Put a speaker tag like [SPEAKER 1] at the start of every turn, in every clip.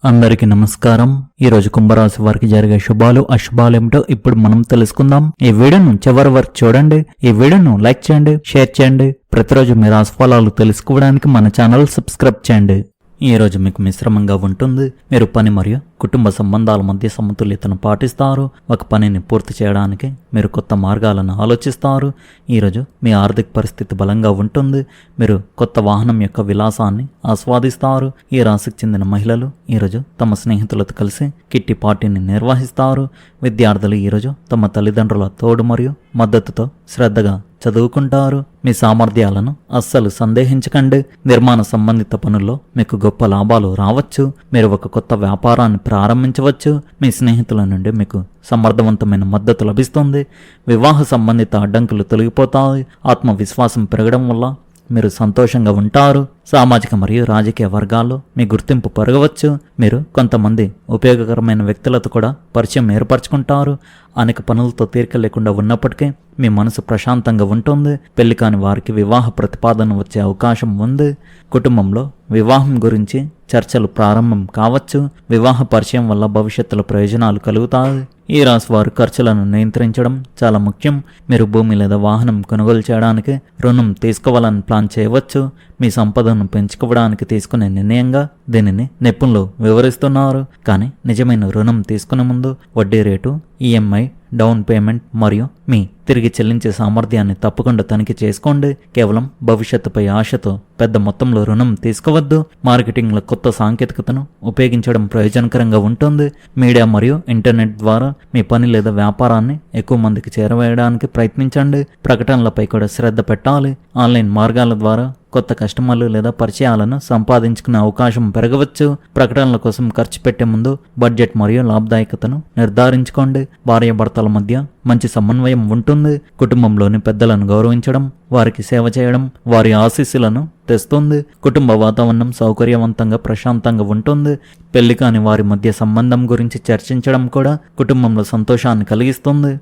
[SPEAKER 1] అందరికీ నమస్కారం. ఈ రోజు కుంభరాశి వారికి జరిగే శుభాలు అశుభాలు ఏమిటో ఇప్పుడు మనం తెలుసుకుందాం. ఈ వీడియోను చివరి వరకు చూడండి. ఈ వీడియోను లైక్ చేయండి, షేర్ చేయండి. ప్రతిరోజు మీ రాశి ఫలాలు తెలుసుకోవడానికి మన ఛానల్ సబ్స్క్రైబ్ చేయండి. ఈ రోజు మీకు మిశ్రమంగా ఉంటుంది. మీరు పని మరియు కుటుంబ సంబంధాల మధ్య సమతుల్యతను పాటిస్తారు. ఒక పనిని పూర్తి చేయడానికి మీరు కొత్త మార్గాలను ఆలోచిస్తారు. ఈరోజు మీ ఆర్థిక పరిస్థితి బలంగా ఉంటుంది. మీరు కొత్త వాహనం యొక్క విలాసాన్ని ఆస్వాదిస్తారు. ఈ రాశికి చెందిన మహిళలు ఈరోజు తమ స్నేహితులతో కలిసి కిట్టి పార్టీని నిర్వహిస్తారు. విద్యార్థులు ఈరోజు తమ తల్లిదండ్రుల తోడు మరియు మద్దతుతో శ్రద్ధగా చదువుకుంటారు. మీ సామర్థ్యాలను అస్సలు సందేహించకండి. నిర్మాణ సంబంధిత పనుల్లో మీకు గొప్ప లాభాలు రావచ్చు. మీరు ఒక కొత్త వ్యాపారాన్ని ప్రారంభించవచ్చు. మీ స్నేహితుల నుండి మీకు సమర్థవంతమైన మద్దతు లభిస్తుంది. వివాహ సంబంధిత అడ్డంకులు తొలగిపోతాయి. ఆత్మవిశ్వాసం పెరగడం వల్ల మీరు సంతోషంగా ఉంటారు. సామాజిక మరియు రాజకీయ వర్గాల్లో మీ గుర్తింపు పెరగవచ్చు. మీరు కొంతమంది ఉపయోగకరమైన వ్యక్తులతో కూడా పరిచయం ఏర్పరచుకుంటారు. అనేక పనులతో తీరిక లేకుండా ఉన్నప్పటికీ మీ మనసు ప్రశాంతంగా ఉంటుంది. పెళ్లి కాని వారికి వివాహ ప్రతిపాదన వచ్చే అవకాశం ఉంది. కుటుంబంలో వివాహం గురించి చర్చలు ప్రారంభం కావచ్చు. వివాహ పరిచయం వల్ల భవిష్యత్తులో ప్రయోజనాలు కలుగుతాయి. ఈ రాశి వారు ఖర్చులను నియంత్రించడం చాలా ముఖ్యం. మీరు భూమి లేదా వాహనం కొనుగోలు చేయడానికి రుణం తీసుకోవాలని ప్లాన్ చేయవచ్చు. మీ సంపదను పెంచుకోవడానికి తీసుకునే నిర్ణయంగా దీనిని నిపుణులు వివరిస్తున్నారు. కానీ నిజమైన రుణం తీసుకునే ముందు వడ్డీ రేటు, ఈఎంఐ, డౌన్ పేమెంట్ మరియు మీ తిరిగి చెల్లించే సామర్థ్యాన్ని తప్పకుండా తనిఖీ చేసుకోండి. కేవలం భవిష్యత్తుపై ఆశతో పెద్ద మొత్తంలో రుణం తీసుకోవద్దు. మార్కెటింగ్లో కొత్త సాంకేతికతను ఉపయోగించడం ప్రయోజనకరంగా ఉంటుంది. మీడియా మరియు ఇంటర్నెట్ ద్వారా మీ పని లేదా వ్యాపారాన్ని ఎక్కువ మందికి చేరవేయడానికి ప్రయత్నించండి. ప్రకటనలపై కూడా శ్రద్ధ పెట్టాలి. ఆన్లైన్ మార్గాల ద్వారా కొత్త కస్టమర్లు లేదా పరిచయాలను సంపాదించుకునే అవకాశం పెరగవచ్చు. ప్రకటనల కోసం ఖర్చు పెట్టే ముందు బడ్జెట్ మరియు లాభదాయకతను నిర్ధారించుకోండి. భార్యాభర్తల మధ్య మంచి సమన్వయం ఉంటుంది. కుటుంబంలోని పెద్దలను గౌరవించడం, వారికి సేవ చేయడం వారి ఆశీస్సులను తెస్తుంది. కుటుంబ వాతావరణం సౌకర్యవంతంగా ప్రశాంతంగా ఉంటుంది. పెళ్లి కాని వారి మధ్య సంబంధం గురించి చర్చించడం కూడా కుటుంబంలో సంతోషాన్ని కలిగిస్తుంది.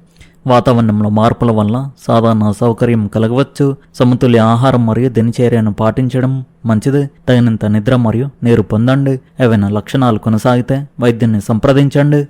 [SPEAKER 1] వాతావరణంలో మార్పుల వల్ల సాధారణ అసౌకర్యం కలగవచ్చు. సమతుల్య ఆహారం మరియు దినచర్యను పాటించడం మంచిది. తగినంత నిద్ర మరియు నీరు పొందండి. ఏవైనా లక్షణాలు కొనసాగితే వైద్యుని సంప్రదించండి.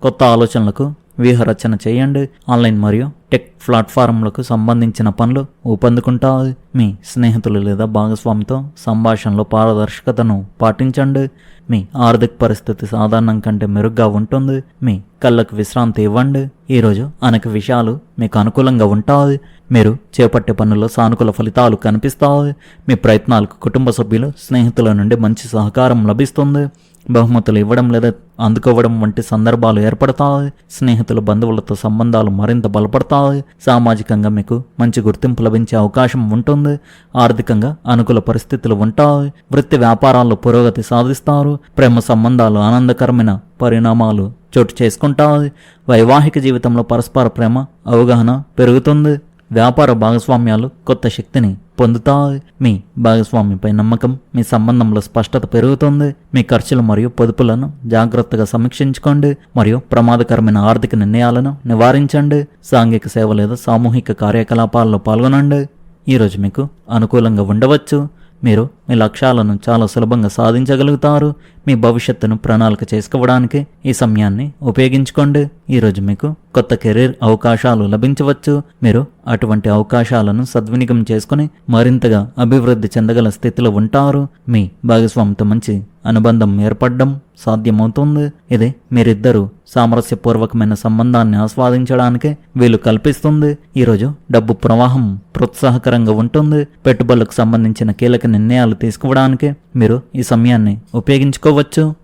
[SPEAKER 1] కొత్త ఆలోచనలకు వ్యూహరచన చేయండి. ఆన్లైన్ మరియు టెక్ ప్లాట్ఫారంలకు సంబంధించిన పనులు ఊపందుకుంటాయి. మీ స్నేహితులు లేదా భాగస్వామితో సంభాషణలో పారదర్శకతను పాటించండి. మీ ఆర్థిక పరిస్థితి సాధారణం కంటే మెరుగ్గా ఉంటుంది. మీ కళ్ళకు విశ్రాంతి ఇవ్వండి. ఈరోజు అనేక విషయాలు మీకు అనుకూలంగా ఉంటాయి. మీరు చేపట్టే పనుల్లో సానుకూల ఫలితాలు కనిపిస్తాయి. మీ ప్రయత్నాలకు కుటుంబ సభ్యులు, స్నేహితుల నుండి మంచి సహకారం లభిస్తుంది. బహుమతులు ఇవ్వడం లేదా అందుకోవడం వంటి సందర్భాలు ఏర్పడతాయి. స్నేహితుల, బంధువులతో సంబంధాలు మరింత బలపడతాయి. సామాజికంగా మీకు మంచి గుర్తింపు లభించే అవకాశం ఉంటుంది. ఆర్థికంగా అనుకూల పరిస్థితులు ఉంటాయి. వృత్తి వ్యాపారాల్లో పురోగతి సాధిస్తారు. ప్రేమ సంబంధాలు ఆనందకరమైన పరిణామాలు చోటు చేసుకుంటాయి. వైవాహిక జీవితంలో పరస్పర ప్రేమ, అవగాహన పెరుగుతుంది. వ్యాపార భాగస్వామ్యాలు కొత్త శక్తిని పొందుతాయి. మీ భాగస్వామిపై నమ్మకం, మీ సంబంధంలో స్పష్టత పెరుగుతుంది. మీ ఖర్చులు మరియు పొదుపులను జాగ్రత్తగా సమీక్షించుకోండి మరియు ప్రమాదకరమైన ఆర్థిక నిర్ణయాలను నివారించండి. సాంఘిక సేవ లేదా సామూహిక కార్యకలాపాల్లో పాల్గొనండి. ఈరోజు మీకు అనుకూలంగా ఉండవచ్చు. మీరు మీ లక్ష్యాలను చాలా సులభంగా సాధించగలుగుతారు. మీ భవిష్యత్తును ప్రణాళిక చేసుకోవడానికి ఈ సమయాన్ని ఉపయోగించుకోండి. ఈరోజు మీకు కొత్త కెరీర్ అవకాశాలు లభించవచ్చు. మీరు అటువంటి అవకాశాలను సద్వినియోగం చేసుకుని మరింతగా అభివృద్ధి చెందగల స్థితిలో ఉంటారు. మీ భాగస్వామితో మంచి అనుబంధం ఏర్పడడం సాధ్యమవుతుంది. ఇది మీరిద్దరూ సామరస్యపూర్వకమైన సంబంధాన్ని ఆస్వాదించడానికి వీలు కల్పిస్తుంది. ఈరోజు డబ్బు ప్రవాహం ప్రోత్సాహకరంగా ఉంటుంది. పెట్టుబడులకు సంబంధించిన కీలక నిర్ణయాలు తీసుకోవడానికి మీరు ఈ సమయాన్ని ఉపయోగించుకోవచ్చు.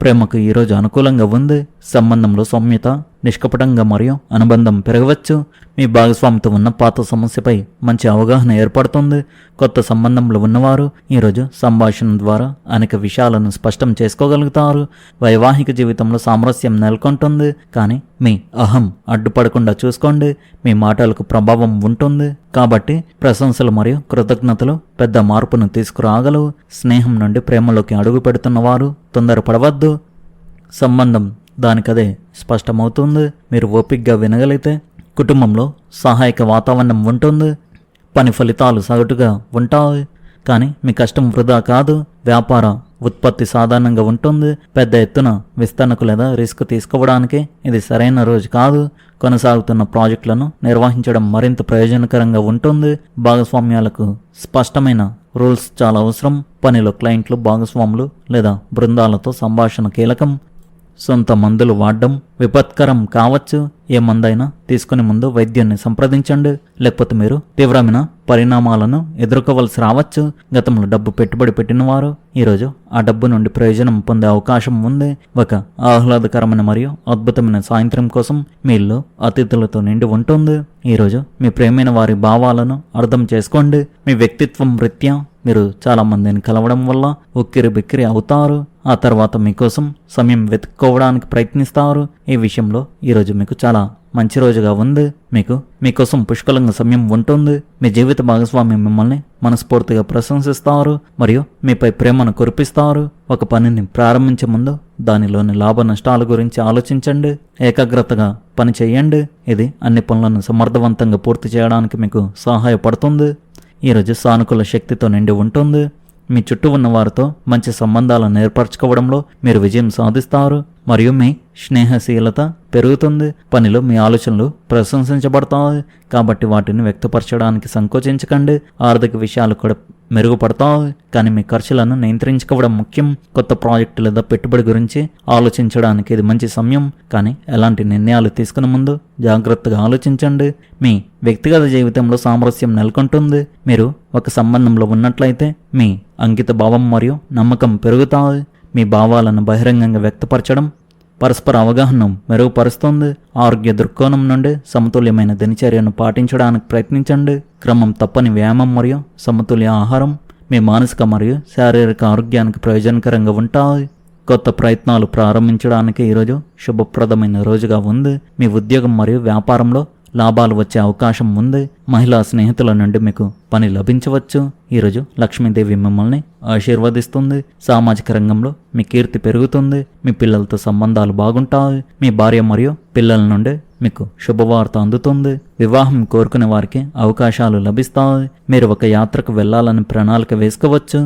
[SPEAKER 1] ప్రేమకు ఈరోజు అనుకూలంగా ఉంది. సంబంధంలో సౌమ్యత, నిష్కపటంగా మరియు అనుబంధం పెరగవచ్చు. మీ భాగస్వామితో ఉన్న పాత సమస్యపై మంచి అవగాహన ఏర్పడుతుంది. కొత్త సంబంధంలో ఉన్నవారు ఈరోజు సంభాషణ ద్వారా అనేక విషయాలను స్పష్టం చేసుకోగలుగుతారు. వైవాహిక జీవితంలో సామరస్యం నెలకొంటుంది. కానీ మీ అహం అడ్డుపడకుండా చూసుకోండి. మీ మాటలకు ప్రభావం ఉంటుంది. కాబట్టి ప్రశంసలు మరియు కృతజ్ఞతలు పెద్ద మార్పును తీసుకురాగలవు. స్నేహం నుండి ప్రేమలోకి అడుగు పెడుతున్నవారు తొందరపడవద్దు. సంబంధం దానికదే స్పష్టమవుతుంది. మీరు ఓపికగా వినగలిగితే కుటుంబంలో సహాయక వాతావరణం ఉంటుంది. పని ఫలితాలు సగటుగా ఉంటాయి. కానీ మీ కష్టం వృధా కాదు. వ్యాపార ఉత్పత్తి సాధారణంగా ఉంటుంది. పెద్ద ఎత్తున విస్తరణకు లేదా రిస్క్ తీసుకోవడానికి ఇది సరైన రోజు కాదు. కొనసాగుతున్న ప్రాజెక్టులను నిర్వహించడం మరింత ప్రయోజనకరంగా ఉంటుంది. భాగస్వామ్యాలకు స్పష్టమైన రూల్స్ చాలా అవసరం. పనిలో క్లయింట్లు, భాగస్వాములు లేదా బృందాలతో సంభాషణ కీలకం. సొంత మందులు వాడడం విపత్కరం కావచ్చు. ఏ మందైనా తీసుకునే ముందు వైద్యున్ని సంప్రదించండి, లేకపోతే మీరు తీవ్రమైన పరిణామాలను ఎదుర్కోవలసి రావచ్చు. గతంలో డబ్బు పెట్టుబడి పెట్టిన వారు ఈరోజు ఆ డబ్బు నుండి ప్రయోజనం పొందే అవకాశం ఉంది. ఒక ఆహ్లాదకరమైన మరియు అద్భుతమైన సాయంత్రం కోసం మీ ఇల్లు అతిథులతో నిండి ఉంటుంది. ఈరోజు మీ ప్రేమైన వారి భావాలను అర్థం చేసుకోండి. మీ వ్యక్తిత్వం రీత్యా మీరు చాలా మందిని కలవడం వల్ల ఉక్కిరి బిక్కిరి అవుతారు. ఆ తర్వాత మీకోసం సమయం వెతుక్కోవడానికి ప్రయత్నిస్తారు. ఈ విషయంలో ఈరోజు మీకు చాలా మంచి రోజుగా ఉంది. మీకోసం పుష్కలంగా సమయం ఉంటుంది. మీ జీవిత భాగస్వామి మిమ్మల్ని మనస్ఫూర్తిగా ప్రశంసిస్తారు మరియు మీపై ప్రేమను కురిపిస్తారు. ఒక పనిని ప్రారంభించే ముందు దానిలోని లాభ నష్టాల గురించి ఆలోచించండి. ఏకాగ్రతగా పని చేయండి. ఇది అన్ని పనులను సమర్థవంతంగా పూర్తి చేయడానికి మీకు సహాయపడుతుంది. ఈరోజు సానుకూల శక్తితో నిండి ఉంటుంది. మీ చుట్టూ ఉన్న వారితో మంచి సంబంధాలను ఏర్పరచుకోవడంలో మీరు విజయం సాధిస్తారు మరియు మీ స్నేహశీలత పెరుగుతుంది. పనిలో మీ ఆలోచనలు ప్రశంసించబడతాయి కాబట్టి వాటిని వ్యక్తపరచడానికి సంకోచించకండి. ఆర్థిక విషయాలు కూడా మెరుగుపడతాయి కానీ మీ ఖర్చులను నియంత్రించుకోవడం ముఖ్యం. కొత్త ప్రాజెక్టు లేదా పెట్టుబడి గురించి ఆలోచించడానికి ఇది మంచి సమయం, కానీ ఎలాంటి నిర్ణయాలు తీసుకునే ముందు జాగ్రత్తగా ఆలోచించండి. మీ వ్యక్తిగత జీవితంలో సామరస్యం నెలకొంటుంది. మీరు ఒక సంబంధంలో ఉన్నట్లయితే మీ అంకిత భావం మరియు నమ్మకం పెరుగుతాయి. మీ భావాలను బహిరంగంగా వ్యక్తపరచడం పరస్పర అవగాహనను మెరుగుపరుస్తుంది. ఆరోగ్య దృక్కోణం నుండి సమతుల్యమైన దినచర్యను పాటించడానికి ప్రయత్నించండి. క్రమం తప్పని వ్యాయామం మరియు సమతుల్య ఆహారం మీ మానసిక మరియు శారీరక ఆరోగ్యానికి ప్రయోజనకరంగా ఉంటాయి. కొత్త ప్రయత్నాలు ప్రారంభించడానికి ఈరోజు శుభప్రదమైన రోజుగా ఉంది. మీ ఉద్యోగం మరియు వ్యాపారంలో లాభాలు వచ్చే అవకాశం ఉంది. మహిళా స్నేహితుల నుండి మీకు పని లభించవచ్చు. ఈరోజు లక్ష్మీదేవి మిమ్మల్ని ఆశీర్వదిస్తుంది. సామాజిక రంగంలో మీ కీర్తి పెరుగుతుంది. మీ పిల్లలతో సంబంధాలు బాగుంటాయి. మీ భార్య మరియు పిల్లల నుండి మీకు శుభవార్త అందుతుంది. వివాహం కోరుకునే వారికి అవకాశాలు లభిస్తాయి. మీరు ఒక యాత్రకు వెళ్లాలని ప్రణాళిక వేసుకోవచ్చు.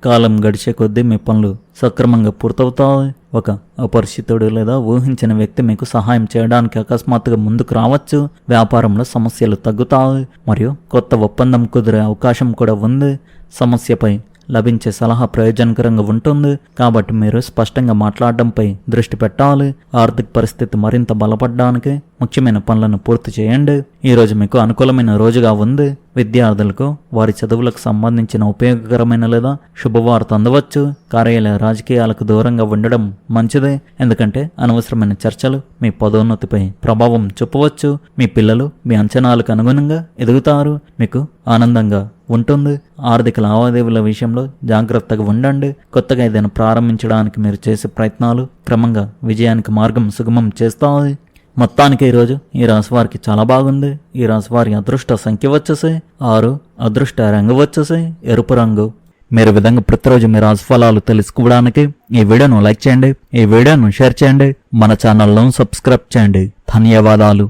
[SPEAKER 1] కాలం గడిచే కొద్దీ మీ పనులు సక్రమంగా పూర్తవుతాయి. ఒక అపరిచితుడు లేదా ఊహించిన వ్యక్తి మీకు సహాయం చేయడానికి అకస్మాత్తుగా ముందుకు రావచ్చు. వ్యాపారంలో సమస్యలు తగ్గుతాయి మరియు కొత్త ఒప్పందం కుదిరే అవకాశం కూడా ఉంది. సమస్యపై లభించే సలహా ప్రయోజనకరంగా ఉంటుంది కాబట్టి మీరు స్పష్టంగా మాట్లాడడంపై దృష్టి పెట్టాలి. ఆర్థిక పరిస్థితి మరింత బలపడడానికి ముఖ్యమైన పనులను పూర్తి చేయండి. ఈరోజు మీకు అనుకూలమైన రోజుగా ఉంది. విద్యార్థులకు వారి చదువులకు సంబంధించిన ఉపయోగకరమైన లేదా శుభవార్త అందవచ్చు. కార్యాలయ రాజకీయాలకు దూరంగా ఉండడం మంచిదే, ఎందుకంటే అనవసరమైన చర్చలు మీ పదోన్నతిపై ప్రభావం చూపవచ్చు. మీ పిల్లలు మీ అంచనాలకు అనుగుణంగా ఎదుగుతారు. మీకు ఆనందంగా ఉంటుంది. ఆర్థిక లావాదేవీల విషయంలో జాగ్రత్తగా ఉండండి. కొత్తగా ఏదైనా ప్రారంభించడానికి మీరు చేసే ప్రయత్నాలు క్రమంగా విజయానికి మార్గం సుగమం చేస్తాయి. మొత్తానికి ఈరోజు ఈ రాశి వారికి చాలా బాగుంది. ఈ రాశి వారి అదృష్ట సంఖ్య వచ్చేసి 6, అదృష్ట రంగు వచ్చేసి ఎరుపు రంగు. మీరు విధంగా ప్రతిరోజు మీ రాశి ఫలాలు తెలుసుకోవడానికి ఈ వీడియోను లైక్ చేయండి, ఈ వీడియోను షేర్ చేయండి, మన ఛానల్ను సబ్స్క్రైబ్ చేయండి. ధన్యవాదాలు.